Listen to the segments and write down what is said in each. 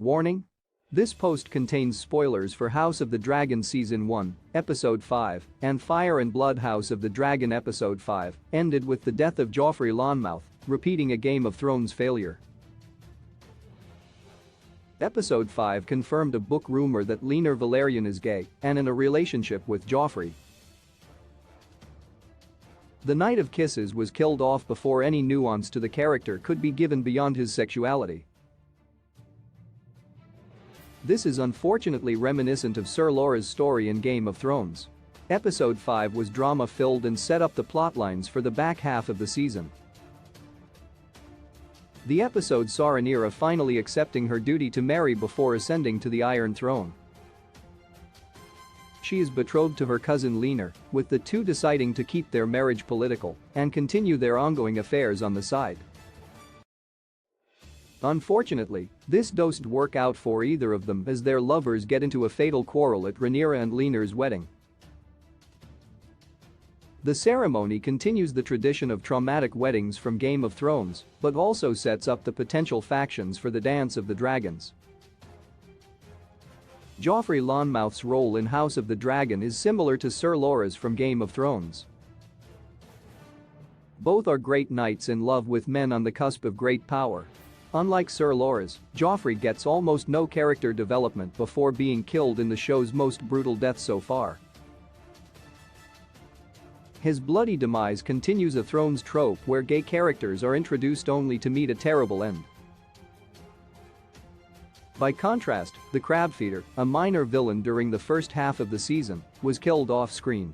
Warning: this post contains spoilers for House of the Dragon Season 1, Episode 5, and Fire and Blood. House of the Dragon Episode 5 ended with the death of Joffrey Laenor, repeating a Game of Thrones failure. Episode 5 confirmed a book rumor that Laenor Velaryon is gay and in a relationship with Joffrey. The Knight of Kisses was killed off before any nuance to the character could be given beyond his sexuality. This is unfortunately reminiscent of Sir Loras' story in Game of Thrones. Episode 5 was drama-filled and set up the plotlines for the back half of the season. The episode saw Rhaenyra finally accepting her duty to marry before ascending to the Iron Throne. She is betrothed to her cousin Laenor, with the two deciding to keep their marriage political and continue their ongoing affairs on the side. Unfortunately, this doesn't work out for either of them as their lovers get into a fatal quarrel at Rhaenyra and Laenor's wedding. The ceremony continues the tradition of traumatic weddings from Game of Thrones, but also sets up the potential factions for the Dance of the Dragons. Joffrey Laenor's role in House of the Dragon is similar to Sir Loras from Game of Thrones. Both are great knights in love with men on the cusp of great power. Unlike Sir Loras, Joffrey gets almost no character development before being killed in the show's most brutal death so far. His bloody demise continues a Thrones trope where gay characters are introduced only to meet a terrible end. By contrast, the Crabfeeder, a minor villain during the first half of the season, was killed off-screen.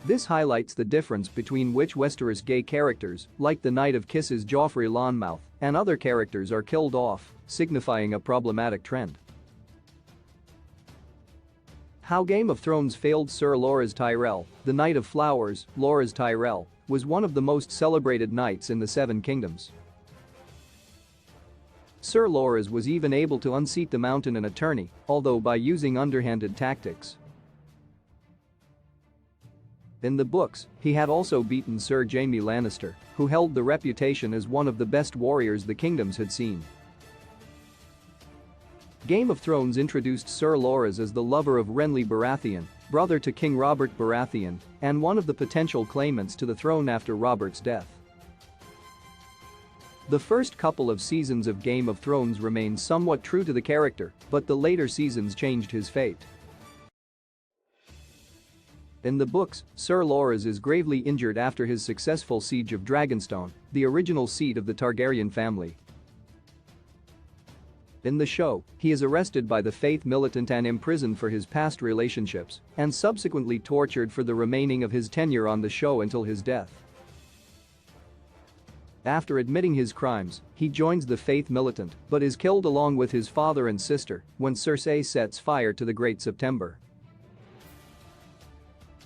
This highlights the difference between which Westeros gay characters, like the Knight of Kisses Joffrey Laenor, and other characters are killed off, signifying a problematic trend. How Game of Thrones failed Sir Loras Tyrell, the Knight of Flowers, Loras Tyrell, was one of the most celebrated knights in the Seven Kingdoms. Sir Loras was even able to unseat the Mountain an Attorney, although by using underhanded tactics. In the books, he had also beaten Sir Jaime Lannister, who held the reputation as one of the best warriors the kingdoms had seen. Game of Thrones introduced Sir Loras as the lover of Renly Baratheon, brother to King Robert Baratheon, and one of the potential claimants to the throne after Robert's death. The first couple of seasons of Game of Thrones remained somewhat true to the character, but the later seasons changed his fate. In the books, Sir Loras is gravely injured after his successful siege of Dragonstone, the original seat of the Targaryen family. In the show, he is arrested by the Faith Militant and imprisoned for his past relationships, and subsequently tortured for the remaining of his tenure on the show until his death. After admitting his crimes, he joins the Faith Militant but is killed along with his father and sister when Cersei sets fire to the Great September.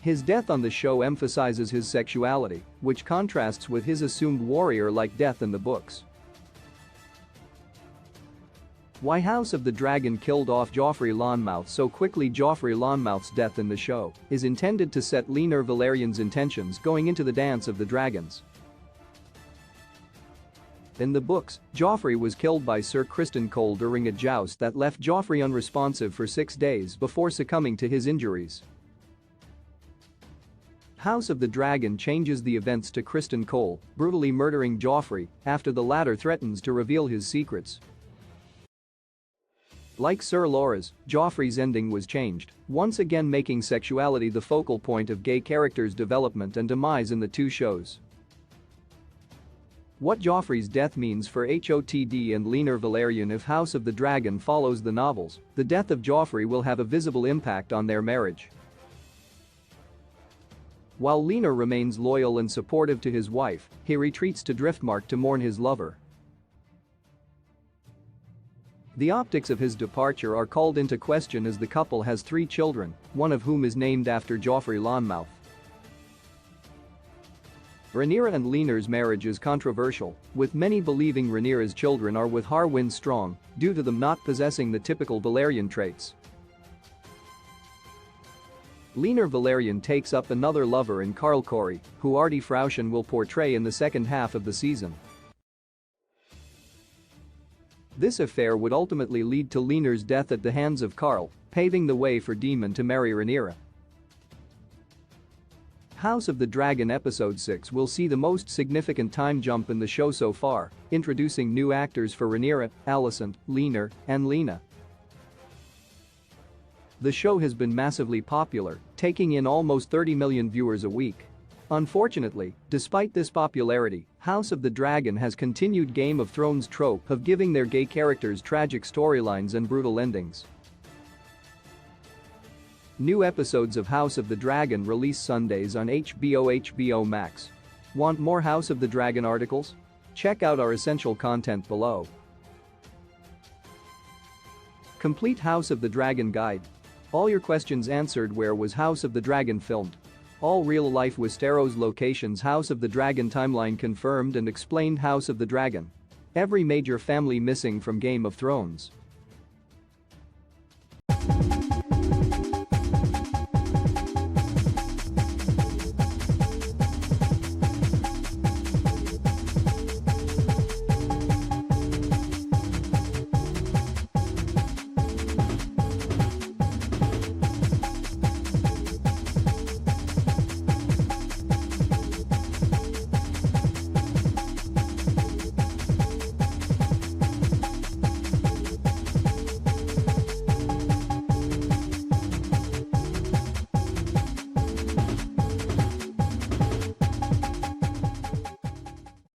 His death on the show emphasizes his sexuality, which contrasts with his assumed warrior-like death in the books. Why House of the Dragon killed off Joffrey Laenor so quickly? Joffrey Laenor's death in the show is intended to set Laenor Velaryon's intentions going into the Dance of the Dragons. In the books, Joffrey was killed by Sir Criston Cole during a joust that left Joffrey unresponsive for 6 days before succumbing to his injuries. House of the Dragon changes the events to Criston Cole brutally murdering Joffrey after the latter threatens to reveal his secrets. Like Sir Loras, Joffrey's ending was changed, once again making sexuality the focal point of gay characters' development and demise in the two shows. What Joffrey's death means for Hotd and Laenor Velaryon. If House of the Dragon follows the novels, the death of Joffrey will have a visible impact on their marriage. While Laenor remains loyal and supportive to his wife, he retreats to Driftmark to mourn his lover. The optics of his departure are called into question as the couple has 3 children, one of whom is named after Joffrey Laenor. Rhaenyra and Laenor's marriage is controversial, with many believing Rhaenyra's children are with Harwin Strong due to them not possessing the typical Velaryon traits. Laenor Velaryon takes up another lover in Carl Corey, who Artie Frauchen will portray in the second half of the season. This affair would ultimately lead to Laenor's death at the hands of Carl, paving the way for Daemon to marry Rhaenyra. House of the Dragon Episode 6 will see the most significant time jump in the show so far, introducing new actors for Rhaenyra, Alicent, Laenor, and Lena. The show has been massively popular, taking in almost 30 million viewers a week. Unfortunately, despite this popularity, House of the Dragon has continued Game of Thrones' trope of giving their gay characters tragic storylines and brutal endings. New episodes of House of the Dragon release Sundays on HBO Max. Want more House of the Dragon articles? Check out our essential content below. Complete House of the Dragon Guide. All your questions answered. Where was House of the Dragon filmed? All real-life Westeros locations. House of the Dragon timeline confirmed and explained. House of the Dragon. Every major family missing from Game of Thrones.